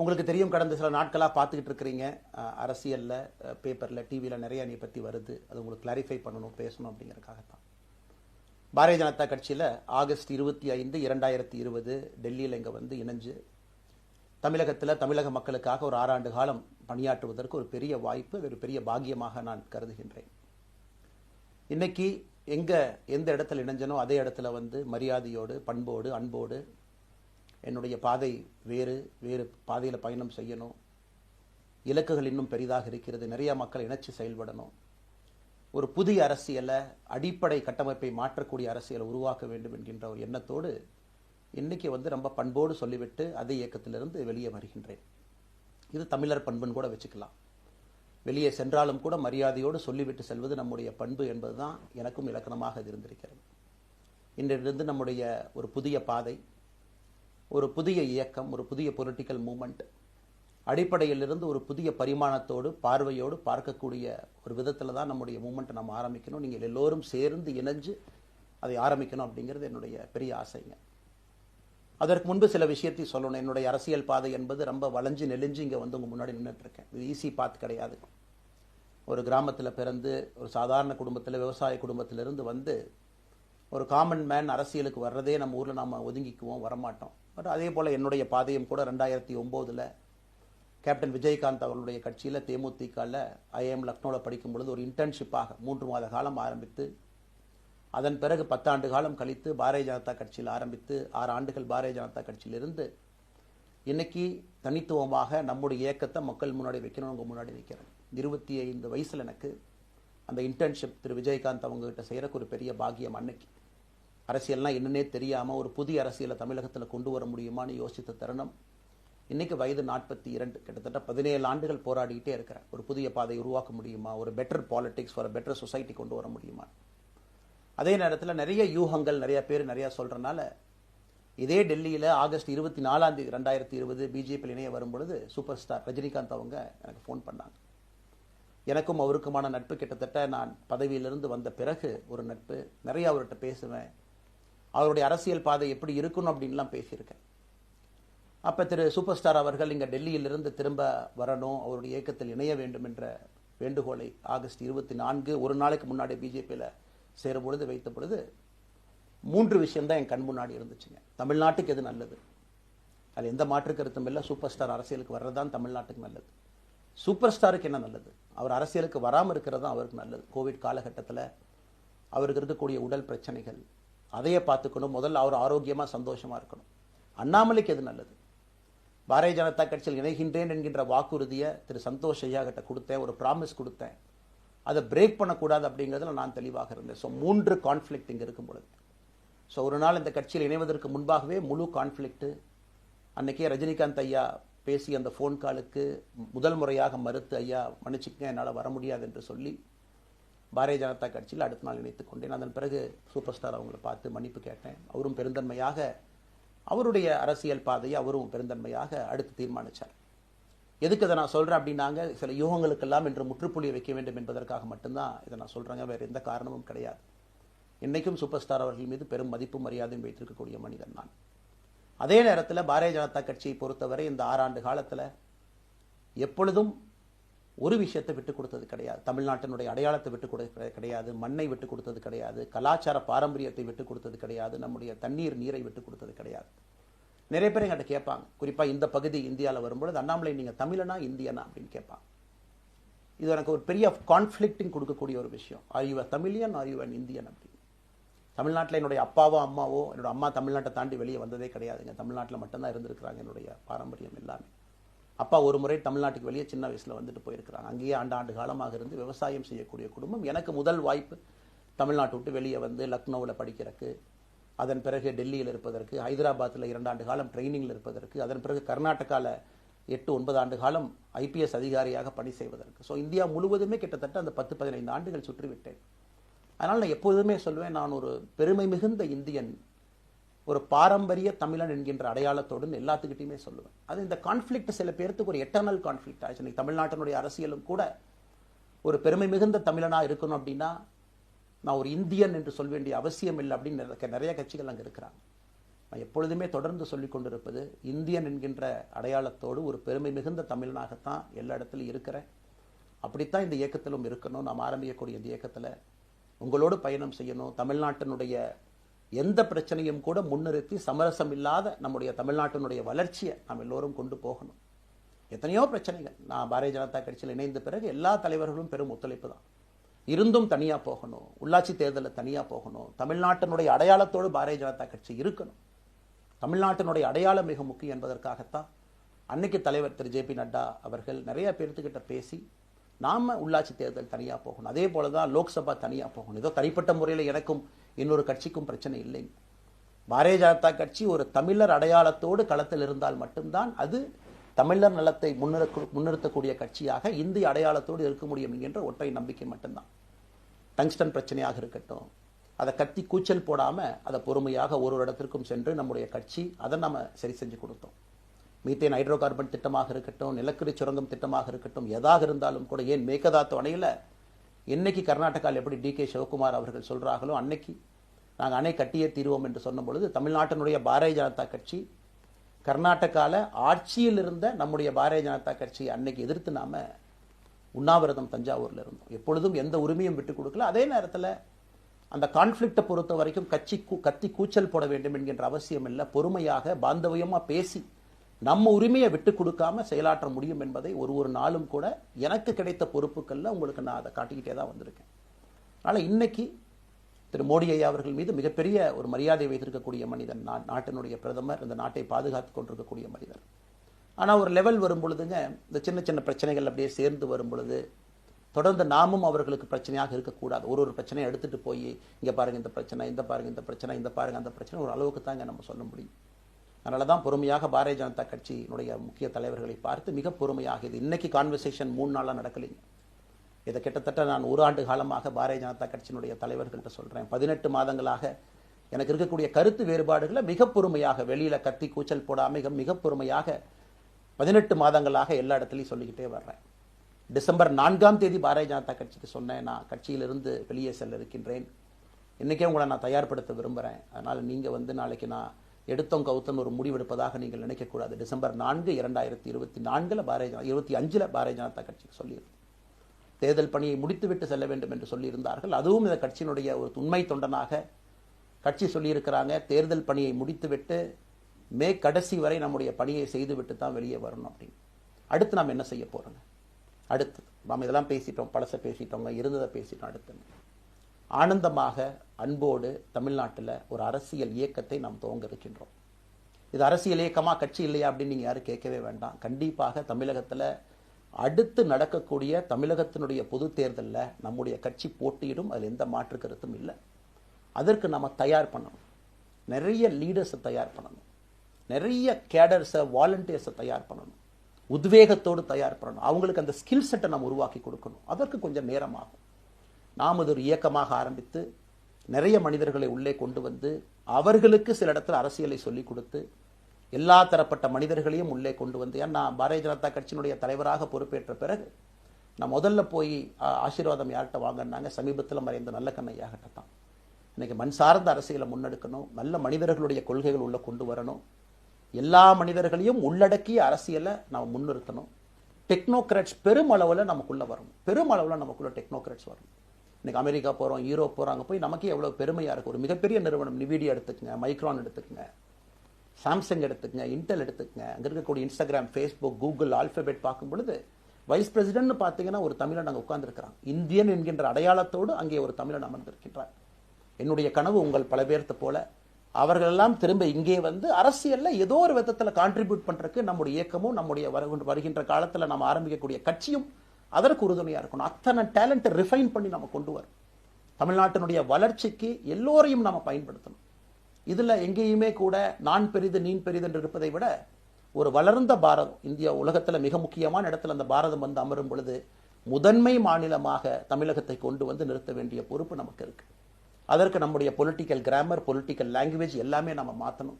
உங்களுக்கு தெரியும், கடந்த சில நாட்களாக பார்த்துக்கிட்டு இருக்கிறீங்க, அரசியலில், பேப்பரில், டிவியில் நிறைய நீ பற்றி வருது. அது உங்களுக்கு கிளாரிஃபை பண்ணணும், பேசணும் அப்படிங்கிறதுக்காகத்தான். பாரதிய ஜனதா கட்சியில் ஆகஸ்ட் 25, 2020 டெல்லியில் இங்கே வந்து இணைஞ்சு தமிழகத்தில் தமிழக மக்களுக்காக ஒரு 6 ஆண்டு காலம் பணியாற்றுவதற்கு ஒரு பெரிய வாய்ப்பு, ஒரு பெரிய பாக்கியமாக நான் கருதுகின்றேன். இன்னைக்கு எந்த இடத்துல இணைஞ்சனோ அதே இடத்துல வந்து மரியாதையோடு, பண்போடு, அன்போடு என்னுடைய பாதை வேறு பாதையில் பயணம் செய்யணும். இலக்குகள் இன்னும் பெரிதாக இருக்கிறது. நிறைய மக்கள் இணைச்சு செயல்படணும். ஒரு புதிய அரசியலை, அடிப்படை கட்டமைப்பை மாற்றக்கூடிய அரசியலை உருவாக்க வேண்டும் என்கின்ற ஒரு எண்ணத்தோடு இன்னைக்கு வந்து ரொம்ப பண்போடு சொல்லிவிட்டு அதே இயக்கத்திலிருந்து வெளியே வருகின்றேன். இது தமிழர் பண்புன்னு கூட வச்சுக்கலாம். வெளியே சென்றாலும் கூட மரியாதையோடு சொல்லிவிட்டு செல்வது நம்முடைய பண்பு என்பதுதான் எனக்கும் இலக்கணமாக இது இருந்திருக்கிறது. இன்றிலிருந்து நம்முடைய ஒரு புதிய பாதை, ஒரு புதிய இயக்கம், ஒரு புதிய பொலிட்டிக்கல் மூவ்மெண்ட், அடிப்படையிலிருந்து ஒரு புதிய பரிமாணத்தோடு, பார்வையோடு பார்க்கக்கூடிய ஒரு விதத்தில் தான் நம்முடைய மூவ்மெண்ட்டை நம்ம ஆரம்பிக்கணும். நீங்கள் எல்லோரும் சேர்ந்து இணைஞ்சு அதை ஆரம்பிக்கணும் அப்படிங்கிறது என்னுடைய பெரிய ஆசைங்க. அதற்கு முன்பு சில விஷயத்தை சொல்லணும். என்னுடைய அரசியல் பாதை என்பது ரொம்ப வளைஞ்சு நெளிஞ்சு இங்கே வந்து உங்கள் முன்னாடி நின்றுட்டு இருக்கேன். இது ஈஸி பாத் கிடையாது. ஒரு கிராமத்தில் பிறந்து, ஒரு சாதாரண குடும்பத்தில், விவசாய குடும்பத்திலிருந்து வந்து ஒரு காமன் மேன் அரசியலுக்கு வர்றதே நம்ம ஊரில் நாம் ஒதுங்கிக்குவோம், வரமாட்டோம். பட் அதே போல் என்னுடைய பாதையும் கூட 2009 கேப்டன் விஜயகாந்த் அவர்களுடைய கட்சியில் தேமுதிகவில் ஐஎம் லக்னோவில் படிக்கும் பொழுது ஒரு இன்டர்ன்ஷிப்பாக 3 மாத காலம் ஆரம்பித்து, அதன் பிறகு 10 ஆண்டு காலம் கழித்து பாரதிய ஜனதா கட்சியில் ஆரம்பித்து 6 ஆண்டுகள் பாரதிய ஜனதா கட்சியிலிருந்து இன்னைக்கு தனித்துவமாக நம்முடைய இயக்கத்தை மக்கள் முன்னாடி வைக்கணும். உங்கள் முன்னாடி நிற்கிறேன். 25 வயசில் எனக்கு அந்த இன்டர்ன்ஷிப் திரு விஜயகாந்த் அவங்ககிட்ட செய்கிறக்கு ஒரு பெரிய பாக்கியம். அன்னைக்கு அரசியல்னா என்னன்னே தெரியாமல் ஒரு புதிய அரசியலை தமிழகத்தில் கொண்டு வர முடியுமான்னு யோசித்த தருணம். இன்னைக்கு வயது 42, கிட்டத்தட்ட 17 ஆண்டுகள் போராடிக்கிட்டே இருக்கிறேன். ஒரு புதிய பாதையை உருவாக்க முடியுமா, ஒரு better politics for better society கொண்டு வர முடியுமா. அதே நேரத்தில் நிறைய யூகங்கள், நிறைய பேர் நிறையா சொல்கிறனால இதே டெல்லியில் ஆகஸ்ட் 24, 2020 பிஜேபியில் இணைய வரும்பொழுது சூப்பர் ஸ்டார் ரஜினிகாந்த் அவங்க எனக்கு ஃபோன் பண்ணாங்க. எனக்கும் அவருக்குமான நட்பு கிட்டத்தட்ட நான் பதவியிலிருந்து வந்த பிறகு ஒரு நட்பு. நிறைய அவர்கிட்ட பேசுவேன். அவருடைய அரசியல் பாதை எப்படி இருக்கணும் அப்படின்லாம் பேசியிருக்கேன். அப்போ திரு சூப்பர் ஸ்டார் அவர்கள் இங்கே டெல்லியிலிருந்து திரும்ப வரணும், அவருடைய இயக்கத்தில் இணைய வேண்டும் என்ற வேண்டுகோளை ஆகஸ்ட் 24 ஒரு நாளைக்கு முன்னாடி பிஜேபியில் சேரும் பொழுது வைத்த பொழுது 3 விஷயம்தான் என் கண் முன்னாடி இருந்துச்சுங்க. தமிழ்நாட்டுக்கு எது நல்லது, அது எந்த மாற்று கருத்தும் இல்லை. சூப்பர் ஸ்டார் அரசியலுக்கு வர்றதுதான் தமிழ்நாட்டுக்கு நல்லது. சூப்பர் ஸ்டாருக்கு என்ன நல்லது, அவர் அரசியலுக்கு வராமல் இருக்கிறது தான் அவருக்கு நல்லது. கோவிட் காலகட்டத்தில் அவருக்கு இருக்கக்கூடிய உடல் பிரச்சனைகள், அதையே பார்த்துக்கணும். முதல்ல அவர் ஆரோக்கியமாக சந்தோஷமாக இருக்கணும். அண்ணாமலைக்கு எது நல்லது, பாரதிய ஜனதா கட்சியில் இணைகின்றேன் என்கின்ற வாக்குறுதியை திரு சந்தோஷ் ஐயா கிட்ட கொடுத்தேன், ஒரு ப்ராமிஸ் கொடுத்தேன். அதை பிரேக் பண்ணக்கூடாது அப்படிங்கிறதுல நான் தெளிவாக இருந்தேன். ஸோ 3 கான்ஃப்ளிக்ட் இங்கே இருக்கும் பொழுது, ஸோ ஒரு நாள் இந்த கட்சியில் இணைவதற்கு முன்பாகவே முழு கான்ஃப்ளிக்ட்டு. அன்னைக்கே ரஜினிகாந்த் ஐயா பேசி அந்த ஃபோன் காலுக்கு முதல் முறையாக மறுத்து, ஐயா மன்னிச்சுக்கங்க என்னால் வர முடியாது என்று சொல்லி பாரதிய ஜனதா கட்சியில் அடுத்த நாள் இணைத்துக் கொண்டேன். அதன் பிறகு சூப்பர் ஸ்டார் அவங்களை பார்த்து மன்னிப்பு கேட்டேன். அவரும் பெருந்தன்மையாக அவருடைய அரசியல் பாதையை அவரும் பெருந்தன்மையாக அடுத்து தீர்மானித்தார். எதுக்கு இதை நான் சொல்கிறேன் அப்படின்னாங்க, சில யூகங்களுக்கெல்லாம் இன்று முற்றுப்புள்ளி வைக்க வேண்டும் என்பதற்காக மட்டும்தான் இதை நான் சொல்கிறேங்க. வேறு எந்த காரணமும் கிடையாது. இன்றைக்கும் சூப்பர் ஸ்டார் அவர்கள் மீது பெரும் மதிப்பும் மரியாதையும் வைத்திருக்கக்கூடிய மனிதன் நான். அதே நேரத்தில் பாரதிய ஜனதா கட்சியை பொறுத்தவரை இந்த 6 ஆண்டு காலத்தில் எப்பொழுதும் ஒரு விஷயத்தை விட்டுக் கொடுத்தது கிடையாது. தமிழ்நாட்டினுடைய அடையாளத்தை விட்டுக் கொடுத்தது கிடையாது, மண்ணை விட்டுக் கொடுத்தது கிடையாது, கலாச்சார பாரம்பரியத்தை விட்டுக் கொடுத்தது கிடையாது, நம்முடைய நீரை விட்டுக் கொடுத்தது கிடையாது. நிறைய பேர் எங்கிட்ட கேட்பாங்க, குறிப்பாக இந்த பகுதி இந்தியாவில் வரும்பொழுது, அண்ணாமலை நீங்கள் தமிழனா இந்தியனா அப்படின்னு கேட்பாங்க. இது எனக்கு ஒரு பெரிய கான்ஃப்ளிக்டிங் கொடுக்கக்கூடிய ஒரு விஷயம். Are you a Tamilian, are you an Indian அப்படின்னு. தமிழ்நாட்டில் என்னுடைய அப்பாவோ அம்மாவோ, என்னோட அம்மா தமிழ்நாட்டை தாண்டி வெளியே வந்ததே கிடையாதுங்க. தமிழ்நாட்டில் மட்டும்தான் இருந்திருக்கிறாங்க. என்னுடைய பாரம்பரியம் எல்லாமே. அப்பா ஒரு முறை தமிழ்நாட்டுக்கு வெளியே சின்ன வயசில் வந்துட்டு போயிருக்கிறாங்க. அங்கேயே ஆண்டு காலமாக இருந்து விவசாயம் செய்யக்கூடிய குடும்பம். எனக்கு முதல் வாய்ப்பு தமிழ்நாட்டை விட்டு வெளியே வந்து லக்னோவில் படிக்கிறதுக்கு, அதன் பிறகு டெல்லியில் இருப்பதற்கு, ஹைதராபாத்தில் 2 ஆண்டு காலம் ட்ரைனிங்கில் இருப்பதற்கு, அதன் பிறகு கர்நாடகாவில் 8-9 ஆண்டு காலம் IPS அதிகாரியாக பணி செய்வதற்கு. ஸோ இந்தியா முழுவதுமே கிட்டத்தட்ட அந்த 10-15 ஆண்டுகள் சுற்றிவிட்டேன். அதனால் நான் எப்போதுமே சொல்லுவேன், நான் ஒரு பெருமை மிகுந்த இந்தியன், ஒரு பாரம்பரிய தமிழன் என்கின்ற அடையாளத்தோடு எல்லாத்துக்கிட்டையுமே சொல்லுவேன். அது இந்த கான்ஃப்ளிக்ட் சில பேருக்கு ஒரு எட்டர்னல் கான்ஃப்ளிக்ட் ஆச்சு. இன்னைக்கு தமிழ்நாட்டினுடைய அரசியலும் கூட ஒரு பெருமை மிகுந்த தமிழனாக இருக்கணும் அப்படின்னா நான் ஒரு இந்தியன் என்று சொல்ல வேண்டிய அவசியம் இல்லை அப்படின்னு நிறைய கட்சிகள் அங்கே இருக்கிறாங்க. நான் எப்பொழுதுமே தொடர்ந்து சொல்லிக் கொண்டிருப்பது, இந்தியன் என்கின்ற அடையாளத்தோடு ஒரு பெருமை மிகுந்த தமிழனாகத்தான் எல்லா இடத்துலையும் இருக்கிறேன். அப்படித்தான் இந்த இயக்கத்திலும் இருக்கணும். நாம் ஆரம்பிக்கக்கூடிய இந்த இயக்கத்தில் உங்களோடு பயணம் செய்யணும். தமிழ்நாட்டினுடைய எந்த பிரச்சனையும் கூட முன்னிறுத்தி சமரசம் இல்லாத நம்முடைய தமிழ்நாட்டினுடைய வளர்ச்சியை நாம் எல்லோரும் கொண்டு போகணும். எத்தனையோ பிரச்சனைகள். நான் பாரதிய ஜனதா கட்சியில் இணைந்த பிறகு எல்லா தலைவர்களும் பெரும் ஒத்துழைப்பு தான். இருந்தும் தனியாக போகணும், உள்ளாட்சி தேர்தலில் தனியாக போகணும், தமிழ்நாட்டினுடைய அடையாளத்தோடு பாரதிய ஜனதா கட்சி இருக்கணும். தமிழ்நாட்டினுடைய அடையாளம் மிக முக்கியம் என்பதற்காகத்தான் அன்னைக்கு தலைவர் திரு ஜே பி நட்டா அவர்கள் நிறைய பேர்த்துக்கிட்ட பேசி நாம உள்ளாட்சி தேர்தல் தனியாக போகணும், அதே போலதான் லோக்சபா தனியாக போகணும். ஏதோ தனிப்பட்ட முறையில் எனக்கும் இன்னொரு கட்சிக்கும் பிரச்சனை இல்லைங்க. பாரதிய ஜனதா கட்சி ஒரு தமிழர் அடையாளத்தோடு களத்தில் இருந்தால் மட்டும்தான் அது தமிழர் நலத்தை முன்னிறுத்தக்கூடிய கட்சியாக இந்திய அடையாளத்தோடு இருக்க முடியும் என்கின்ற ஒற்றை நம்பிக்கை மட்டும்தான். டங்ஸ்டன் பிரச்சனையாக இருக்கட்டும், அதை கத்தி கூச்சல் போடாம அதை பொறுமையாக ஒரு இடத்திற்கும் சென்று நம்முடைய கட்சி அதை நம்ம சரி செஞ்சு கொடுத்தோம். மீத்தேன் ஹைட்ரோ கார்பன் திட்டமாக இருக்கட்டும், நிலக்கரி சுரங்கம் திட்டமாக இருக்கட்டும், எதாக இருந்தாலும் கூட, ஏன் மேகதாத்து அணையில் இன்னைக்கு கர்நாடகாவில் எப்படி டி கே சிவகுமார் அவர்கள் சொல்றாங்களோ அன்னைக்கு நாங்கள் அணை கட்டியே தீர்வோம் என்று சொன்ன பொழுது தமிழ்நாட்டினுடைய பாரதிய ஜனதா கட்சி கர்நாடகாவில் ஆட்சியில் இருந்த நம்முடைய பாரதிய ஜனதா கட்சியை அன்னைக்கு எதிர்த்து நாம உண்ணாவிரதம் தஞ்சாவூர்ல இருந்தோம். எப்பொழுதும் எந்த உரிமையும் விட்டுக் கொடுக்கல. அதே நேரத்தில் அந்த கான்ஃபிளிக்டை பொறுத்த வரைக்கும் கத்தி கூச்சல் போட வேண்டும் என்கின்ற அவசியம் இல்லை. பொறுமையாக பாந்தவியமா பேசி நம்ம உரிமையை விட்டு கொடுக்காம செயலாற்ற முடியும் என்பதை ஒரு நாளும் கூட எனக்கு கிடைத்த பொறுப்புக்கள்ல உங்களுக்கு நான் அதை காட்டிக்கிட்டே தான் வந்திருக்கேன். அதனால இன்னைக்கு திரு மோடி ஐயா அவர்கள் மீது மிகப்பெரிய ஒரு மரியாதை வைத்திருக்கக்கூடிய மனிதன், நாட்டினுடைய பிரதமர், இந்த நாட்டை பாதுகாத்து கொண்டிருக்கக்கூடிய மனிதர். ஆனால் ஒரு லெவல் வரும் பொழுதுங்க, இந்த சின்ன சின்ன பிரச்சனைகள் அப்படியே சேர்ந்து வரும் பொழுது தொடர்ந்து நாமும் அவர்களுக்கு பிரச்சனையாக இருக்கக்கூடாது. ஒரு பிரச்சனையை எடுத்துட்டு போய் இங்க பாருங்க இந்த பிரச்சனை, இந்த பாருங்க இந்த பிரச்சனை, இந்த பாருங்க அந்த பிரச்சனை, ஒரு அளவுக்கு தாங்க நம்ம சொல்ல முடியும். அதனாலதான் பொறுமையாக பாரதிய ஜனதா கட்சியினுடைய முக்கிய தலைவர்களை பார்த்து மிக பொறுமையாக, இது இன்னைக்கு கான்வர்சேஷன் 3 நாளா நடக்கலைங்க. இதை கிட்டத்தட்ட நான் 1 ஆண்டு காலமாக பாரதிய ஜனதா கட்சியினுடைய தலைவர்கள்ட்ட சொல்றேன். 18 மாதங்களாக எனக்கு இருக்கக்கூடிய கருத்து வேறுபாடுகளை மிக பொறுமையாக, வெளியில கத்தி கூச்சல் போடாம மிக பொறுமையாக 18 மாதங்களாக எல்லா இடத்துலையும் சொல்லிக்கிட்டே வர்றேன். டிசம்பர் 4ஆம் தேதி பாரதிய ஜனதா கட்சிக்கு சொன்னேன், நான் கட்சியிலிருந்து வெளியே செல்ல இருக்கின்றேன், இன்னைக்கே உங்களை நான் தயார்படுத்த விரும்புகிறேன், அதனால் நீங்கள் நாளைக்கு நான் எடுத்தோம் கவுத்தம் ஒரு முடிவெடுப்பதாக நீங்கள் நினைக்கக்கூடாது. டிசம்பர் 4, 2024 25 பாரதிய ஜனதா கட்சிக்கு சொல்லியிருந்தேன். தேர்தல் பணியை முடித்துவிட்டு செல்ல வேண்டும் என்று சொல்லியிருந்தார்கள். அதுவும் இந்த கட்சியினுடைய ஒரு உண்மை தொண்டனாக கட்சி சொல்லியிருக்கிறாங்க, தேர்தல் பணியை முடித்துவிட்டு மே கடைசி வரை நம்முடைய பணியை செய்துவிட்டு தான் வெளியே வரணும் அப்படின்னு. அடுத்து நாம் என்ன செய்ய போறோங்க? அடுத்து நாம் இதெல்லாம் பேசிட்டோம், பழசை பேசிட்டோங்க, இருந்ததை பேசிட்டோம். அடுத்து ஆனந்தமாக அன்போடு தமிழ்நாட்டில் ஒரு அரசியல் இயக்கத்தை நாம் துவங்க இருக்கின்றோம். இது அரசியல் இயக்கமா, கட்சி இல்லையா அப்படின்னு நீங்க யாரும் கேட்கவே வேண்டாம். கண்டிப்பாக தமிழகத்தில் அடுத்து நடக்கக்கூடிய தமிழகத்தினுடைய பொது தேர்தலில் நம்முடைய கட்சி போட்டியிடும், அதில் எந்த மாற்று கருத்தும் இல்லை. அதற்கு நம்ம தயார் பண்ணணும், நிறைய லீடர்ஸை தயார் பண்ணணும், நிறைய கேடர்ஸை, வாலண்டியர்ஸை தயார் பண்ணணும், உத்வேகத்தோடு தயார் பண்ணணும், அவங்களுக்கு அந்த ஸ்கில் செட்டை நம்ம உருவாக்கி கொடுக்கணும். அதற்கு கொஞ்சம் நேரமாகும். நாம் இது ஒரு இயக்கமாக ஆரம்பித்து நிறைய மனிதர்களை உள்ளே கொண்டு வந்து அவர்களுக்கு சில இடத்துல அரசியலை சொல்லிக் கொடுத்து எல்லா தரப்பட்ட மனிதர்களையும் உள்ளே கொண்டு வந்து, ஏன்னா பாரதிய ஜனதா கட்சியினுடைய தலைவராக பொறுப்பேற்ற பிறகு நான் முதல்ல போய் ஆசீர்வாதம் யார்கிட்ட வாங்கினாங்க, சமீபத்தில் மறைந்த நல்ல கண்ணையாகிட்ட தான். இன்னைக்கு மண் சார்ந்த அரசியலை முன்னெடுக்கணும், நல்ல மனிதர்களுடைய கொள்கைகள் உள்ள கொண்டு வரணும், எல்லா மனிதர்களையும் உள்ளடக்கிய அரசியலை நாம் முன்னிறுத்தணும். டெக்னோக்ராட்ஸ் பெருமளவில் நமக்குள்ள வரணும், பெருமளவில் நமக்குள்ள டெக்னோக்ராட்ஸ் வரணும். இன்னைக்கு அமெரிக்கா போறோம், யூரோப் போறோம், அங்கே போய் நமக்கே எவ்வளவு பெருமையா இருக்கு. ஒரு மிகப்பெரிய நிறுவனம் நிவிடியா எடுத்துக்கங்க, மைக்ரான் எடுத்துக்கங்க, சாம்சங் எடுத்துக்கங்க, இன்டெல் எடுத்துக்கங்க, அங்க இருக்கக்கூடிய இன்ஸ்டாகிராம், ஃபேஸ்புக், கூகுள், ஆல்பபெட் பார்க்கும் பொழுது வைஸ் பிரசிடென்ட் பார்த்தீங்கன்னா ஒரு தமிழன் அங்கே உட்கார்ந்துருக்கிறான். இந்தியன் என்கின்ற அடையாளத்தோடு அங்கே ஒரு தமிழன் அமர்ந்திருக்கின்றார். என்னுடைய கனவு உங்கள் பல பேர்த்த போல அவர்கள் எல்லாம் திரும்ப இங்கே வந்து அரசியல்ல ஏதோ ஒரு விதத்தில் கான்ட்ரிபியூட் பண்றதுக்கு நம்முடைய இயக்கமும் நம்முடைய வருகின்ற காலத்தில் நம்ம ஆரம்பிக்கக்கூடிய கட்சியும் அதற்கு உறுதுணையா இருக்கணும். அத்தனை டேலண்ட்டை ரிஃபைன் பண்ணி நம்ம கொண்டு வரும். தமிழ்நாட்டினுடைய வளர்ச்சிக்கு எல்லோரையும் நம்ம பயன்படுத்தணும். இதுல எங்கேயுமே கூட நான் பெரிது நீ பெரிது என்று இருப்பதை விட ஒரு வளர்ந்த பாரதம், இந்தியா உலகத்துல மிக முக்கியமான இடத்துல அந்த பாரதம் வந்து அமரும் பொழுது முதன்மை மாநிலமாக தமிழகத்தை கொண்டு வந்து நிறுத்த வேண்டிய பொறுப்பு நமக்கு இருக்கு. அதற்கு நம்முடைய பொலிட்டிக்கல் கிராமர், பொலிட்டிக்கல் லாங்குவேஜ் எல்லாமே நம்ம மாற்றணும்.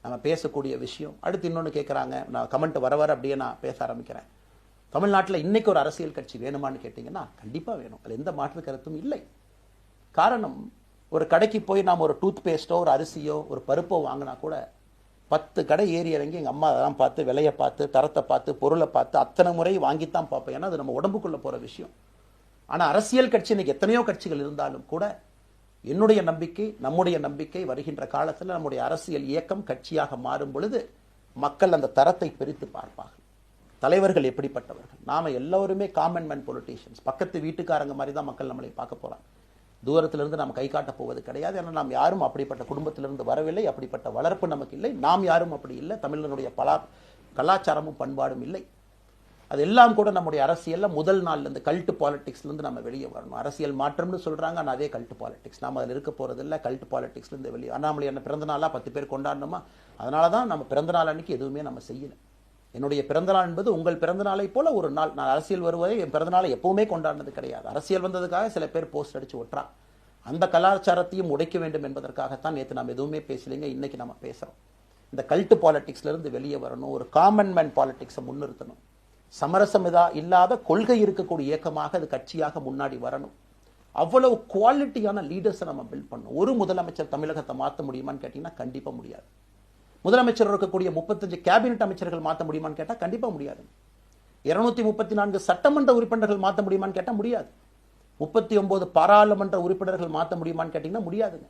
நம்ம பேசக்கூடிய விஷயம். அடுத்து இன்னொன்று கேட்குறாங்க, நான் கமெண்ட் வர அப்படியே நான் பேச ஆரம்பிக்கிறேன். தமிழ்நாட்டில் இன்னைக்கு ஒரு அரசியல் கட்சி வேணுமான்னு கேட்டீங்கன்னா கண்டிப்பாக வேணும், அதில் எந்த மாற்று கருத்தும் இல்லை. காரணம், ஒரு கடைக்கு போய் நாம் ஒரு டூத் பேஸ்ட்டோ ஒரு அரிசியோ ஒரு பருப்போ வாங்கினா கூட 10 கடை ஏறி இறங்கி எங்கள் அம்மா அதெல்லாம் பார்த்து விலையை பார்த்து தரத்தை பார்த்து பொருளை பார்த்து அத்தனை முறை வாங்கித்தான் பார்ப்பேன். ஏன்னா அது நம்ம உடம்புக்குள்ளே போகிற விஷயம். ஆனால் அரசியல் கட்சி இன்னைக்கு எத்தனையோ கட்சிகள் இருந்தாலும் கூட என்னுடைய நம்பிக்கை, நம்முடைய நம்பிக்கை, வருகின்ற காலத்தில் நம்முடைய அரசியல் இயக்கம் கட்சியாக மாறும் பொழுது மக்கள் அந்த தரத்தை பிரித்து பார்ப்பார்கள். தலைவர்கள் எப்படிப்பட்டவர்கள்? நாம எல்லோருமே காமன் மேன் பொலிட்டீஷியன்ஸ். பக்கத்து வீட்டுக்காரங்க மாதிரி தான் மக்கள் நம்மளை பார்க்க போறாங்க. தூரத்திலிருந்து நாம் கை காட்ட போவது கிடையாது. ஏன்னா நாம் யாரும் அப்படிப்பட்ட குடும்பத்திலிருந்து வரவில்லை, அப்படிப்பட்ட வளர்ப்பு நமக்கு இல்லை, நாம் யாரும் அப்படி இல்லை, தமிழனுடைய கலாச்சாரமும் பண்பாடும் இல்லை. அதெல்லாம் கூட நம்முடைய அரசியல்ல முதல் நாள்ல இருந்து கல்ட் பாலிடிக்ஸ்ல இருந்து நம்ம வெளியே வரணும். அரசியல் மாற்றம்னு சொல்றாங்க, ஆனால் அதே கல்ட் பாலிடிக்ஸ். நாம அதில் இருக்க போறது இல்லை. கல்ட் பாலிடிக்ஸ்ல இருந்து வெளியே. அண்ணாமலை என்ன பிறந்த நாளா 10 பேர் கொண்டாடணுமா? அதனாலதான் நம்ம பிறந்த நாள் அன்னைக்கு எதுவுமே நம்ம செய்யல. என்னுடைய பிறந்தநாள் என்பது உங்கள் பிறந்தநாளை போல ஒரு நாள். நான் அரசியல் வருவதை என் பிறந்தநாளை எப்பவுமே கொண்டாடினது கிடையாது. அரசியல் வந்ததுக்காக சில பேர் போஸ்ட் அடிச்சு ஒட்டுறா. அந்த கலாச்சாரத்தையும் உடைக்க வேண்டும் என்பதற்காகத்தான் நேற்று நாம் எதுவுமே பேசலைங்க, இன்னைக்கு நம்ம பேசுறோம். இந்த கல்ட் பாலிடிக்ஸ்ல இருந்து வெளியே வரணும். ஒரு காமன் மேன் பாலிடிக்ஸை முன்னிறுத்தணும். சமரசம் இல்லாத கொள்கை இருக்கக்கூடிய இயக்கமாக அது கட்சியாக முன்னாடி வரணும். அவ்வளவு குவாலிட்டியான லீடர்ஸை நம்ம பில்ட் பண்ணணும். ஒரு முதலமைச்சர் தமிழகத்தை மாற்ற முடியுமான்னு கேட்டீங்கன்னா கண்டிப்பா முடியாது. முதலமைச்சர் இருக்கக்கூடிய 35 கேபினெட் அமைச்சர்கள் மாற்ற முடியுமான்னு கேட்டா கண்டிப்பா முடியாது. 234 சட்டமன்ற உறுப்பினர்கள் மாற்ற முடியுமான்னு கேட்டா முடியாது. 39 பாராளுமன்ற உறுப்பினர்கள் மாற்ற முடியுமான்னு கேட்டீங்கன்னா முடியாதுங்க.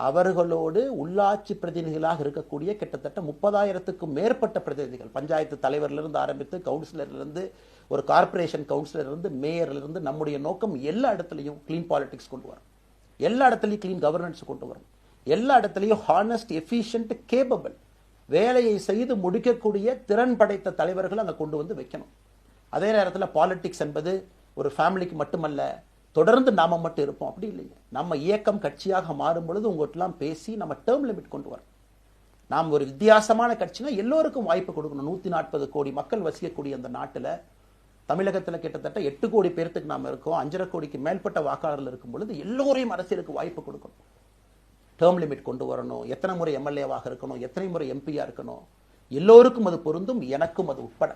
அவர்களோடு உள்ளாட்சி பிரதிநிதிகளாக இருக்கக்கூடிய கிட்டத்தட்ட 30,000க்கும் மேற்பட்ட பிரதிநிதிகள், பஞ்சாயத்து தலைவரிலிருந்து ஆரம்பித்து கவுன்சிலரிலிருந்து ஒரு கார்பரேஷன் கவுன்சிலரிலிருந்து மேயரிலிருந்து, நம்முடைய நோக்கம் எல்லா இடத்துலையும் கிளீன் பாலிடிக்ஸ் கொண்டு வரும், எல்லா இடத்துலையும் கிளீன் கவர்னன்ஸ் கொண்டு வரும், எல்லா இடத்துலையும் ஹானஸ்ட், எஃபிஷியன்ட், கேபபிள், வேலையை செய்து முடிக்கக்கூடிய திறன் படைத்த தலைவர்கள் அங்கே கொண்டு வந்து வைக்கணும். அதே நேரத்தில் பாலிடிக்ஸ் என்பது ஒரு ஃபேமிலிக்கு மட்டுமல்ல, தொடர்ந்து நாம மட்டும் இருப்போம் அப்படி இல்லைங்க. நம்ம இயக்கம் கட்சியாக மாறும் பொழுது உங்கள்கிட்டலாம் பேசி நம்ம டேர்ம் லிமிட் கொண்டு வரோம். நாம் ஒரு வித்தியாசமான கட்சினா எல்லோருக்கும் வாய்ப்பு கொடுக்கணும். 140 கோடி மக்கள் வசிக்கக்கூடிய அந்த நாட்டில், தமிழகத்தில் கிட்டத்தட்ட 8 கோடி பேர்த்துக்கு நாம் இருக்கோம். 5.5 கோடிக்கு மேற்பட்ட வாக்காளர்கள் இருக்கும் பொழுது எல்லோரையும் அரசியலுக்கு வாய்ப்பு கொடுக்கணும். டேர்ம் லிமிட் கொண்டு வரணும். எத்தனை முறை எம்எல்ஏவாக இருக்கணும், எத்தனை முறை எம்பியா இருக்கணும், எல்லோருக்கும் அது பொருந்தும், எனக்கும் அது உட்பட.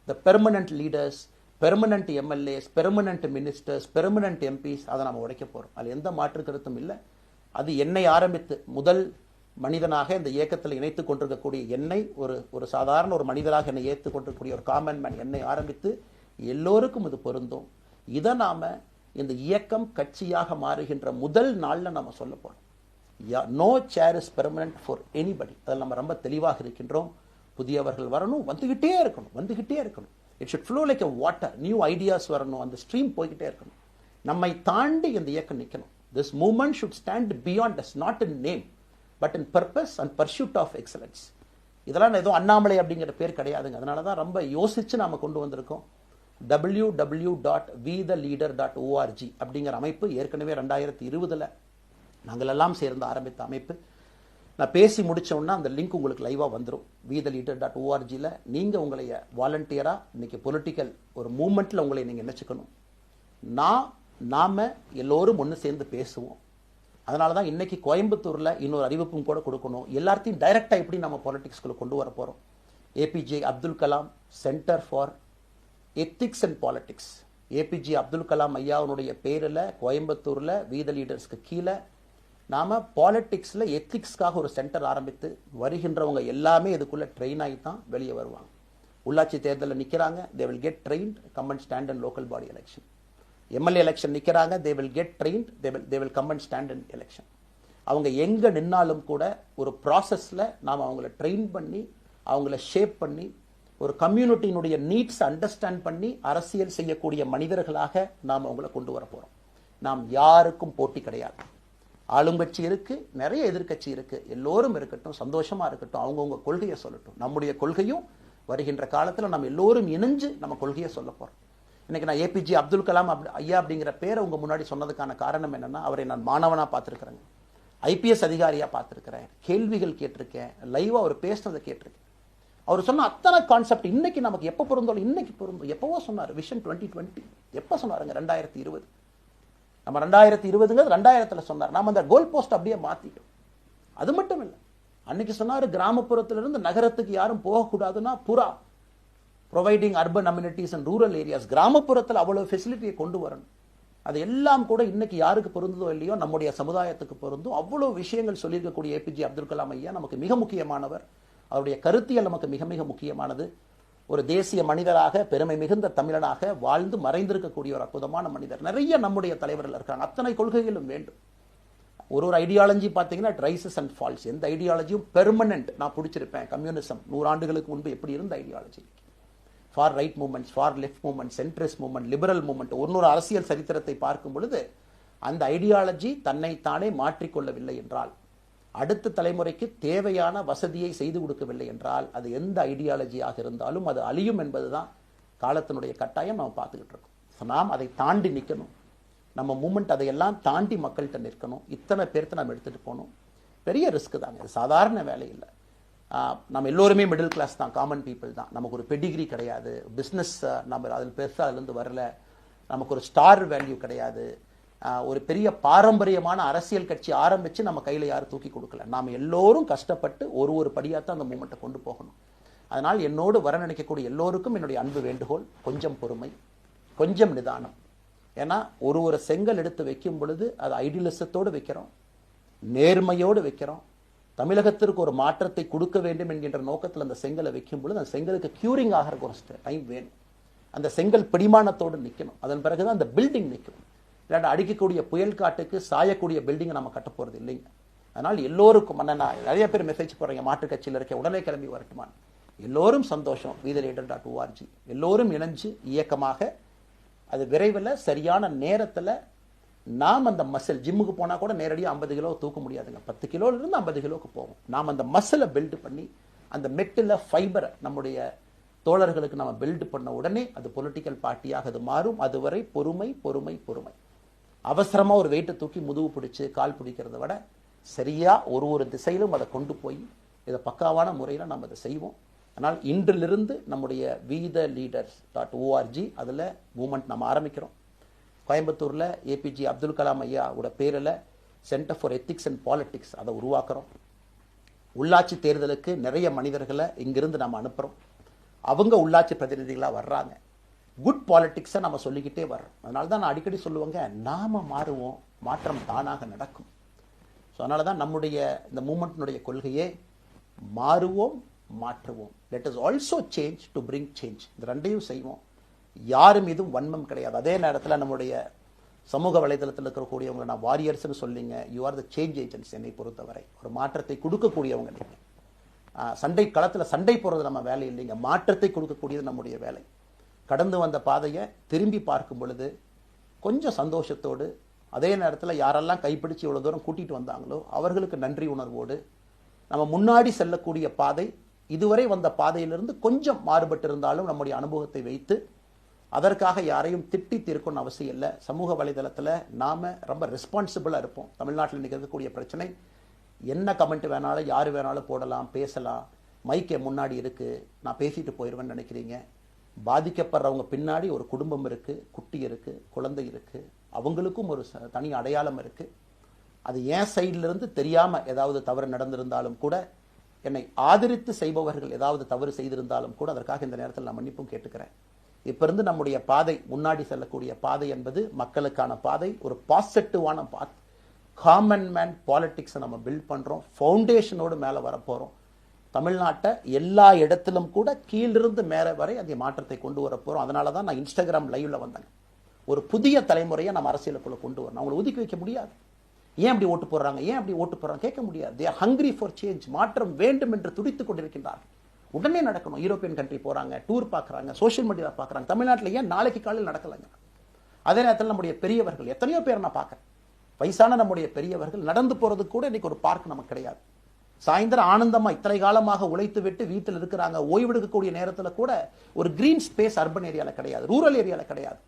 The permanent leaders, permanent MLAs, permanent ministers, permanent MPs, அதை நம்ம உடைக்க போறோம். அது எந்த மாற்று கருத்தும் இல்லை. அது என்னை ஆரம்பித்து முதல் மனிதனாக இந்த இயக்கத்தில் இணைத்துக் கொண்டிருக்கக்கூடிய என்னை, ஒரு சாதாரண ஒரு மனிதராக என்னை ஏற்றுக் கொண்டிருக்கக்கூடிய ஒரு காமன் மேன் என்னை ஆரம்பித்து எல்லோருக்கும் இது பொருந்தும். இதை நாம இந்த இயக்கம் கட்சியாக மாறுகின்ற முதல் நாள்ல நம்ம சொல்ல போறோம். No chair is permanent for anybody. அதில் நம்ம ரொம்ப தெளிவாக இருக்கின்றோம். புதியவர்கள் வரணும், வந்துகிட்டே இருக்கணும். It should flow like a water. New ideas வரணும், அந்த ஸ்ட்ரீம் போய்கிட்டே இருக்கணும். நம்மை தாண்டி இந்த இயக்கம் நிற்கணும். This movement should stand beyond us, not in name but in purpose and pursuit of excellence. இதெல்லாம் ஏதோ அண்ணாமலை அப்படிங்கிற பேர் கிடையாதுங்க. அதனால தான் ரொம்ப யோசிச்சு நாம கொண்டு வந்திருக்கோம். www.vtheleader.org அப்படிங்கிற அமைப்பு ஏற்கனவே 2020 நாங்கள் எல்லாம் சேர்ந்து ஆரம்பித்த அமைப்பு. நான் பேசி முடிச்சோன்னா அந்த லிங்க் உங்களுக்கு லைவா வந்துடும். vtheleader.org நீங்க உங்களை வாலண்டியரா இன்னைக்கு பொலிட்டிக்கல் ஒரு மூவ்மெண்ட்ல உங்களை நீங்க நினைச்சுக்கணும். நாம எல்லோரும் ஒன்று சேர்ந்து பேசுவோம். அதனால தான் இன்னைக்கு கோயம்புத்தூர்ல இன்னொரு அறிவிப்பும் கூட கொடுக்கணும். எல்லாத்தையும் டைரக்டா எப்படி நம்ம பாலிடிக்ஸ்குள்ள கொண்டு வர போறோம். APJ Abdul Kalam centre for ethics and politics, APJ Abdul Kalam ஐயாவுடைய பேரில் கோயம்புத்தூர்ல வி த லீடர்ஸ்க்கு கீழே நாம பாலிடிக்ஸ்ல எத்திக்ஸ்க்காக ஒரு சென்டர் ஆரம்பித்து வருகின்றவங்க எல்லாமே இதுக்குள்ள ட்ரெயின் ஆகி தான் வெளியே வருவாங்க. உள்ளாட்சி தேர்தலில் நிற்கிறாங்க, they will get trained, come and stand in local body election. MLA election நிற்கிறாங்க, they will get trained, they will come and stand in election. அவங்க எங்க நின்னாலும் கூட ஒரு ப்ராசஸ்ல நாம் அவங்கள ட்ரெயின் பண்ணி, அவங்கள ஷேப் பண்ணி, ஒரு கம்யூனிட்டியினுடைய நீட்ஸ் அண்டர்ஸ்டாண்ட் பண்ணி அரசியல் செய்யக்கூடிய மனிதர்களாக நாம் அவங்கள கொண்டு வர போறோம். நாம் யாருக்கும் போட்டி கிடையாது. ஆளுங்கட்சி இருக்கு, நிறைய எதிர்கட்சி இருக்கு, எல்லோரும் இருக்கட்டும், சந்தோஷமா இருக்கட்டும், அவங்கவுங்க கொள்கையை சொல்லட்டும். நம்முடைய கொள்கையும் வருகின்ற காலத்தில் நம்ம எல்லோரும் இணைஞ்சு நம்ம கொள்கையை சொல்ல போறோம். இன்னைக்கு நான் ஏபிஜே அப்துல் கலாம் ஐயா அப்படிங்கிற பேரை உங்க முன்னாடி சொன்னதுக்கான காரணம் என்னன்னா, அவரை நான் மாணவனா பார்த்திருக்கிறேன், ஐபிஎஸ் அதிகாரியா பார்த்திருக்கிறேன், கேள்விகள் கேட்டிருக்கேன், லைவா அவர் பேசுனதை கேட்டிருக்கேன். அவர் சொன்ன அத்தனை கான்செப்ட் இன்னைக்கு நமக்கு எப்ப பொருந்தோம், இன்னைக்கு பொருந்தும். எப்பவோ சொன்னார் விஷன் 2020, எப்ப சொன்னாருங்க? 2020. நம்ம 2020ங்கிறது 2000த்துல சொன்னார். நாம அந்த கோல் போஸ்ட் அப்படியே மாத்திட்டோம். அது மட்டும் இல்லை, அன்னைக்கு சொன்னாரு கிராமப்புறத்திலிருந்து நகரத்துக்கு யாரும் போகக்கூடாதுன்னா புறா providing urban amenities and rural areas, கிராமப்புறத்தில் அவ்வளவு ஃபெசிலிட்டியை கொண்டு வரணும். அது எல்லாம் கூட இன்னைக்கு யாருக்கு பொருந்ததோ இல்லையோ நம்முடைய சமுதாயத்துக்கு பொருந்தும். அவ்வளோ விஷயங்கள் சொல்லியிருக்கக்கூடிய ஏபிஜே அப்துல் கலாம் ஐயா நமக்கு மிக முக்கியமானவர். அவருடைய கருத்தியல் நமக்கு மிக மிக முக்கியமானது. ஒரு தேசிய மனிதராக, பெருமை மிகுந்த தமிழனாக வாழ்ந்து மறைந்திருக்கக்கூடிய ஒரு அற்புதமான மனிதர். நிறைய நம்முடைய தலைவர்கள் இருக்காங்க. அத்தனை கொள்கைகளும் வேண்டும். ஒரு ஐடியாலஜி பார்த்தீங்கன்னா இட் ரைசஸ் அண்ட் ஃபால்ஸ். எந்த ஐடியாலஜியும் பெர்மனன்ட் நான் பிடிச்சிருப்பேன். கம்யூனிசம் 100 ஆண்டுகளுக்கு முன்பு எப்படி இருந்த ideology, for right movements, for left movement, centrist movement, liberal movement, ஒரு அரசியல் சரித்திரத்தை பார்க்கும் பொழுது அந்த ஐடியாலஜி தன்னைத்தானே மாற்றிக்கொள்ளவில்லை என்றால், அடுத்த தலைமுறைக்கு தேவையான வசதியை செய்து கொடுக்கவில்லை என்றால், அது எந்த ஐடியாலஜியாக இருந்தாலும் அது அழியும் என்பதுதான் காலத்தினுடைய கட்டாயம். நம்ம பார்த்துக்கிட்டு இருக்கோம். நாம் அதை தாண்டி நிற்கணும். நம்ம மூமெண்ட் அதையெல்லாம் தாண்டி மக்கள்கிட்ட நிற்கணும். இத்தனை பேர்த்த நம்ம எடுத்துகிட்டு போகணும். பெரிய ரிஸ்க் தாங்க, இது சாதாரண வேலை இல்லை. நம்ம எல்லோருமே மிடில் கிளாஸ் தான், காமன் பீப்புள் தான். நமக்கு ஒரு பெடிகிரி கிடையாது, பிஸ்னஸ் நம்ம அதில் பெருசாக அதுலேருந்து வரல, நமக்கு ஒரு ஸ்டார் வேல்யூ கிடையாது, ஒரு பெரிய பாரம்பரியமான அரசியல் கட்சி ஆரம்பித்து நம்ம கையில் யாரும் தூக்கி கொடுக்கல. நாம் எல்லோரும் கஷ்டப்பட்டு ஒரு படியாக தான் அந்த மூமெண்ட்டை கொண்டு போகணும். அதனால் என்னோடு வர நினைக்கக்கூடிய எல்லோருக்கும் என்னுடைய அன்பு வேண்டுகோள், கொஞ்சம் பொறுமை, கொஞ்சம் நிதானம். ஏன்னா ஒரு செங்கல் எடுத்து வைக்கும் பொழுது அது ஐடியலிசத்தோடு வைக்கிறோம், நேர்மையோடு வைக்கிறோம். தமிழகத்திற்கு ஒரு மாற்றத்தை கொடுக்க வேண்டும் என்கின்ற நோக்கத்தில் அந்த செங்கலை வைக்கும் பொழுது அந்த செங்கலுக்கு கியூரிங் ஆகிறதுக்கு ஒரு டைம் வேணும். அந்த செங்கல் பிடிமானத்தோடு நிற்கணும். அதன் பிறகுதான் அந்த பில்டிங் நிற்கும். இல்லாட்ட அடிக்கக்கூடிய புயல் காட்டுக்கு சாயக்கூடிய பில்டிங்கை நம்ம கட்ட போகிறது இல்லைங்க. அதனால் எல்லோருக்கும் நிறைய பேர் மெசேஜ் போடுறீங்க, மாற்றுக் கட்சியில் இருக்க உடனே கிளம்பி வரட்டுமான். எல்லோரும் சந்தோஷம். wethereader.org எல்லோரும் இணைஞ்சு இயக்கமாக அது விரைவில் சரியான நேரத்தில் நாம் அந்த மசில், ஜிம்முக்கு போனால் கூட நேரடியாக 50 கிலோ தூக்க முடியாதுங்க, 10 கிலோலேருந்து 50 கிலோவுக்கு போகும். நாம் அந்த மசிலை பில்டு பண்ணி அந்த மெட்டில் ஃபைபரை நம்முடைய தோழர்களுக்கு நம்ம பில்டு பண்ண உடனே அது பொலிட்டிக்கல் பார்ட்டியாக அது மாறும். அதுவரை பொறுமை பொறுமை பொறுமை. அவசரமாக ஒரு வெயிட்டை தூக்கி முதுகு பிடிச்சி கால் பிடிக்கிறத விட சரியாக ஒரு திசையிலும் அதை கொண்டு போய் இதை பக்காவான முறையில் நம்ம அதை செய்வோம். ஆனால் இன்றிலிருந்து நம்முடைய wethereaders.org அதில் மூமெண்ட் நம்ம ஆரம்பிக்கிறோம். கோயம்புத்தூரில் ஏபிஜே அப்துல் கலாம் ஐயாவோட பேரில் centre for ethics and politics அதை உருவாக்குறோம். உள்ளாட்சி தேர்தலுக்கு நிறைய மனிதர்களை இங்கிருந்து நம்ம அனுப்புகிறோம். அவங்க உள்ளாட்சி பிரதிநிதிகளாக வர்றாங்க. குட் பாலிட்டிக்ஸை நம்ம சொல்லிக்கிட்டே வர்றோம். அதனால தான் நான் அடிக்கடி சொல்லுவாங்க, நாம் மாறுவோம், மாற்றம் தானாக நடக்கும். ஸோ அதனால தான் நம்முடைய இந்த மூமெண்ட்டினுடைய கொள்கையே மாறுவோம், மாற்றுவோம். Let us also change to bring change. இந்த ரெண்டையும் செய்வோம். யாரும் இதுவும் வன்மம் கிடையாது. அதே நேரத்தில் நம்முடைய சமூக வலைதளத்தில் இருக்கக்கூடியவங்க நான் வாரியர்ஸ்னு சொல்லிங்க, you are the change agents. என்னை பொறுத்தவரை ஒரு மாற்றத்தை கொடுக்கக்கூடியவங்க நீங்கள். சண்டை களத்தில் சண்டை போடுறது நம்ம வேலை இல்லைங்க, மாற்றத்தை கொடுக்கக்கூடியது நம்முடைய வேலை. கடந்து வந்த பாதையை திரும்பி பார்க்கும் பொழுது கொஞ்சம் சந்தோஷத்தோடு, அதே நேரத்தில் யாரெல்லாம் கைப்பிடிச்சு இவ்வளோ தூரம் கூட்டிகிட்டு வந்தாங்களோ அவர்களுக்கு நன்றி உணர்வோடு, நம்ம முன்னாடி செல்லக்கூடிய பாதை இதுவரை வந்த பாதையிலிருந்து கொஞ்சம் மாறுபட்டு இருந்தாலும் நம்முடைய அனுபவத்தை வைத்து அதற்காக யாரையும் திட்டி தீர்க்கணும்னு அவசியம் இல்லை. சமூக வலைதளத்தில் நாம் ரொம்ப ரெஸ்பான்சிபிளாக இருப்போம். தமிழ்நாட்டில் நிகழக்கூடிய பிரச்சனை என்ன கமெண்ட் வேணாலும் யார் வேணாலும் போடலாம், பேசலாம். மைக்கே முன்னாடி இருக்குது, நான் பேசிட்டு போயிடுவேன்னு நினைக்கிறீங்க. பாதிக்கப்படுறவங்க பின்னாடி ஒரு குடும்பம் இருக்குது, குட்டி இருக்குது, குழந்தை இருக்குது, அவங்களுக்கும் ஒரு தனி அடையாளம் இருக்குது. அது என் சைட்லேருந்து தெரியாமல் ஏதாவது தவறு நடந்திருந்தாலும் கூட, என்னை ஆதரித்து செய்பவர்கள் ஏதாவது தவறு செய்திருந்தாலும் கூட அதற்காக இந்த நேரத்தில் நான் மன்னிப்பும் கேட்டுக்கிறேன். இப்போ இருந்து நம்முடைய பாதை, முன்னாடி செல்லக்கூடிய பாதை என்பது மக்களுக்கான பாதை, ஒரு பாசிட்டிவான பாத். காமன் மேன் பாலிட்டிக்ஸை நம்ம பில்ட் பண்ணுறோம். ஃபவுண்டேஷனோடு மேலே வரப்போகிறோம். தமிழ்நாட்டை எல்லா இடத்திலும் கூட கீழிருந்து மேலே வரை அந்த மாற்றத்தை கொண்டு வர போகிறோம். அதனால தான் நான் இன்ஸ்டாகிராம் லைவில் வந்தேங்க. ஒரு புதிய தலைமுறையை நம்ம அரசியலுக்குள்ள கொண்டு வரணும். அவங்களை ஒதுக்கி வைக்க முடியாது. ஏன் அப்படி ஓட்டு போடுறாங்க, ஏன் அப்படி ஓட்டு போடுறாங்க கேட்க முடியாது. They are hungry for change. மாற்றம் வேண்டும் என்று துடித்துக் கொண்டிருக்கின்றார்கள். உடனே நடக்கணும். யூரோப்பியன் கண்ட்ரி போகிறாங்க, டூர் பார்க்குறாங்க, சோஷியல் மீடியாவில் பார்க்குறாங்க. தமிழ்நாட்டில் ஏன் நாளைக்கு காலையில் நடக்கலைங்க? அதே நேரத்தில் நம்முடைய பெரியவர்கள் எத்தனையோ பேர் நான் பார்க்குறேன். வயசான நம்முடைய பெரியவர்கள் நடந்து போகிறது கூட இன்னைக்கு ஒரு பார்க் நமக்கு கிடையாது. சாயந்தரம் ஆனந்தமாக இத்தனை காலமாக உழைத்து விட்டு வீட்டில் இருக்கிறாங்க. ஓய்வெடுக்கக்கூடிய நேரத்தில் கூட ஒரு கிரீன் ஸ்பேஸ் அர்பன் ஏரியாவில் கிடையாது, ரூரல் ஏரியாவில் கிடையாது.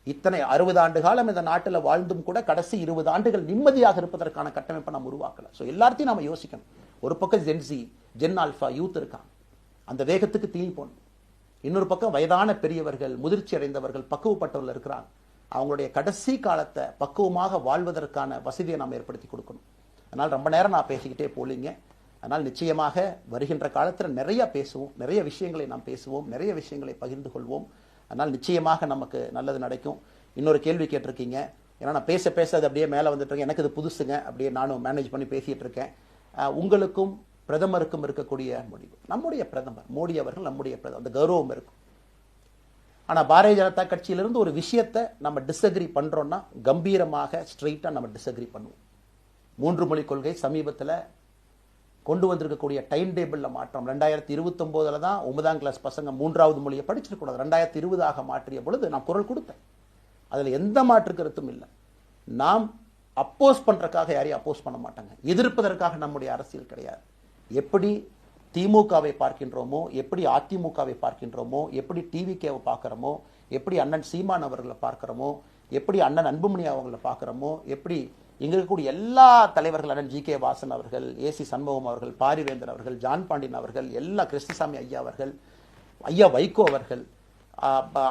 இத்தனை 60 ஆண்டு காலம் இந்த நாட்டில் வாழ்ந்தும் கூட கடைசி 20 ஆண்டுகள் நிம்மதியாக இருப்பதற்கான கட்டமைப்பை நம்ம உருவாக்கல. ஸோ எல்லாத்தையும் நம்ம யோசிக்கணும். ஒரு பக்கம் ஜென்சி, ஜென் ஆல்ஃபா யூத் இருக்காங்க, அந்த வேகத்துக்கு தீ போகணும். இன்னொரு பக்கம் வயதான பெரியவர்கள், முதிர்ச்சி அடைந்தவர்கள், பக்குவப்பட்டவர்கள் இருக்கிறாங்க. அவங்களுடைய கடைசி காலத்தை பக்குவமாக வாழ்வதற்கான வசதியை நாம் ஏற்படுத்தி கொடுக்கணும். அதனால் ரொம்ப நேரம் நான் பேசிக்கிட்டே போலிங்க. அதனால் நிச்சயமாக வருகின்ற காலத்தில் நிறைய பேசுவோம், நிறைய விஷயங்களை நாம் பேசுவோம், நிறைய விஷயங்களை பகிர்ந்து கொள்வோம். அதனால் நிச்சயமாக நமக்கு நல்லது நடக்கும். இன்னொரு கேள்வி கேட்டிருக்கீங்க. ஏன்னா நான் பேச பேச அது அப்படியே மேலே வந்துட்டு இருக்கேன். எனக்கு இது புதுசுங்க, அப்படியே நானும் மேனேஜ் பண்ணி பேசிட்டு இருக்கேன். உங்களுக்கும் பிரதமருக்கும் இருக்கக்கூடிய முடிவு, நம்முடைய பிரதமர் மோடி அவர்கள் நம்முடைய பிரதமர், அந்த கௌரவம் இருக்கும். ஆனால் பாரதிய ஜனதா கட்சியிலிருந்து ஒரு விஷயத்தை நம்ம டிஸ்அக்ரி பண்றோம்னா கம்பீரமாக ஸ்ட்ரெயிட்டா நம்ம டிஸ்அக்ரி பண்ணுவோம். 3 மொழி கொள்கை சமீபத்தில் கொண்டு வந்திருக்கக்கூடிய டைம் டேபிள்ல மாற்றம் 2029 தான் 9ஆம் கிளாஸ் பசங்க 3வது மொழியை படிச்சிருக்கூடாது, 2020 மாற்றிய பொழுது நான் குரல் கொடுத்தேன். அதில் எந்த மாற்று கருத்தும் இல்லை. நாம் அப்போஸ் பண்றதுக்காக யாரையும் அப்போஸ் பண்ண மாட்டாங்க, எதிர்ப்பதற்காக நம்முடைய அரசியல் கிடையாது. எப்படி திமுகவை பார்க்கின்றோமோ, எப்படி அதிமுகவை பார்க்கின்றோமோ, எப்படி டிவிகேவை பார்க்கிறோமோ, எப்படி அண்ணன் சீமான் அவர்களை பார்க்கிறோமோ, எப்படி அண்ணன் அன்புமணி அவர்களை பார்க்கிறோமோ, எப்படி இங்க இருக்கக்கூடிய எல்லா தலைவர்கள், அண்ணன் ஜி.கே. வாசன் அவர்கள், ஏசி சண்முகம் அவர்கள், பாரிவேந்தர் அவர்கள், ஜான் பாண்டியன் அவர்கள், எல்லா கிருஷ்ணசாமி ஐயா அவர்கள், ஐயா வைகோ அவர்கள்,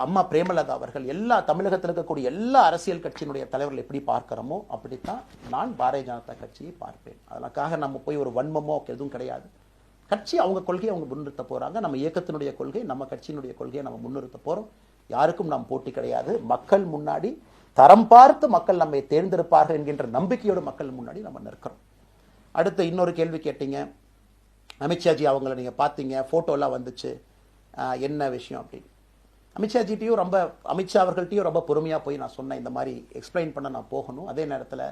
அம்மா பிரேமலதா அவர்கள், எல்லா தமிழகத்தில் இருக்கக்கூடிய எல்லா அரசியல் கட்சியினுடைய தலைவர்கள் எப்படி பார்க்கிறோமோ அப்படித்தான் நான் பாரதிய ஜனதா கட்சியை பார்ப்பேன். அதற்காக நம்ம போய் ஒரு வன்மமோ எதுவும் கிடையாது. கட்சி அவங்க கொள்கையை அவங்க முன்னிறுத்த போறாங்க. நம்ம இயக்கத்தினுடைய கொள்கை, நம்ம கட்சியினுடைய கொள்கையை நம்ம முன்னிறுத்த போறோம். யாருக்கும் நாம் போட்டி கிடையாது. மக்கள் முன்னாடி தரம் பார்த்து மக்கள் நம்மை தேர்ந்தெடுப்பார்கள் என்கின்ற நம்பிக்கையோடு மக்கள் முன்னாடி நம்ம நிற்கிறோம். அடுத்து இன்னொரு கேள்வி கேட்டீங்க. அமித்ஷாஜி அவங்களை நீங்க பார்த்தீங்க, போட்டோலாம் வந்துச்சு, என்ன விஷயம் அப்படின்னு. அமித்ஷாஜிட்டையும் அமித்ஷா அவர்கள்ட்டையும் ரொம்ப பொறுமையா போய் நான் சொன்னேன், இந்த மாதிரி எக்ஸ்பிளைன் பண்ண நான் போகணும். அதே நேரத்தில்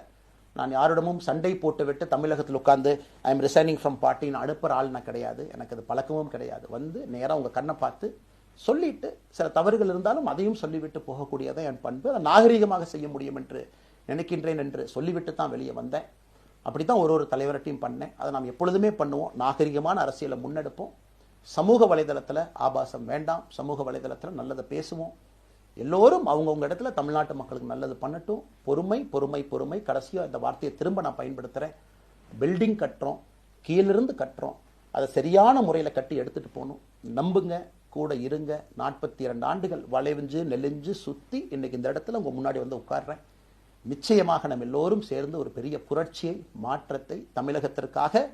நான் யாரிடமும் சண்டை போட்டு விட்டு தமிழகத்தில் உட்கார்ந்து ஐ எம் ரிசைனிங் ஃப்ரம் பார்ட்டின்னு அனுப்புகிற ஆள் நான் கிடையாது. எனக்கு அது பழக்கமும் கிடையாது. வந்து நேராக உங்கள் கண்ணை பார்த்து சொல்லிட்டு சில தவறுகள் இருந்தாலும் அதையும் சொல்லிவிட்டு போகக்கூடியதான் என் பண்பு. அதை நாகரிகமாக செய்ய முடியும் என்று நினைக்கின்றேன் என்று சொல்லிவிட்டு தான் வெளியே வந்தேன். அப்படித்தான் ஒரு தலைவர்கிட்டையும் பண்ணேன். அதை நாம் எப்பொழுதுமே பண்ணுவோம். நாகரிகமான அரசியலை முன்னெடுப்போம். சமூக வலைதளத்தில் ஆபாசம் வேண்டாம். சமூக வலைதளத்தில் நல்லதை பேசுவோம். எல்லோரும் அவங்கவுங்க இடத்துல தமிழ்நாட்டு மக்களுக்கு நல்லது பண்ணட்டும். பொறுமை பொறுமை பொறுமை. கடைசியாக இந்த வார்த்தையை திரும்ப நான் பயன்படுத்துகிறேன். பில்டிங் கட்டுறோம், கீழிருந்து கட்டுறோம், அதை சரியான முறையில் கட்டி எடுத்துகிட்டு போகணும். நம்புங்க, கூட இருங்க. 42 ஆண்டுகள் வளைவிஞ்சு நெலிஞ்சு சுற்றி இன்னைக்கு இந்த இடத்துல உங்கள் முன்னாடி வந்து உட்கார்றேன். நிச்சயமாக நம்ம எல்லோரும் சேர்ந்து ஒரு பெரிய புரட்சியை, மாற்றத்தை தமிழகத்திற்காக,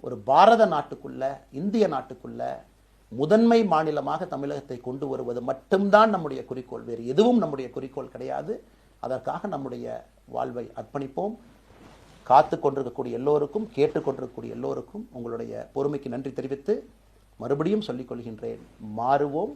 ஒரு பாரத நாட்டுக்குள்ள, இந்திய நாட்டுக்குள்ள முதன்மை மாநிலமாக தமிழகத்தை கொண்டு வருவது மட்டும்தான் நம்முடைய குறிக்கோள். வேறு எதுவும் நம்முடைய குறிக்கோள் கிடையாது. அதற்காக நம்முடைய வாழ்வை அர்ப்பணிப்போம். காத்து கொண்டிருக்கக்கூடிய எல்லோருக்கும், கேட்டுக்கொண்டிருக்கக்கூடிய எல்லோருக்கும் உங்களுடைய பொறுமைக்கு நன்றி தெரிவித்து மறுபடியும் சொல்லிக் கொள்கின்றேன். மாறுவோம்.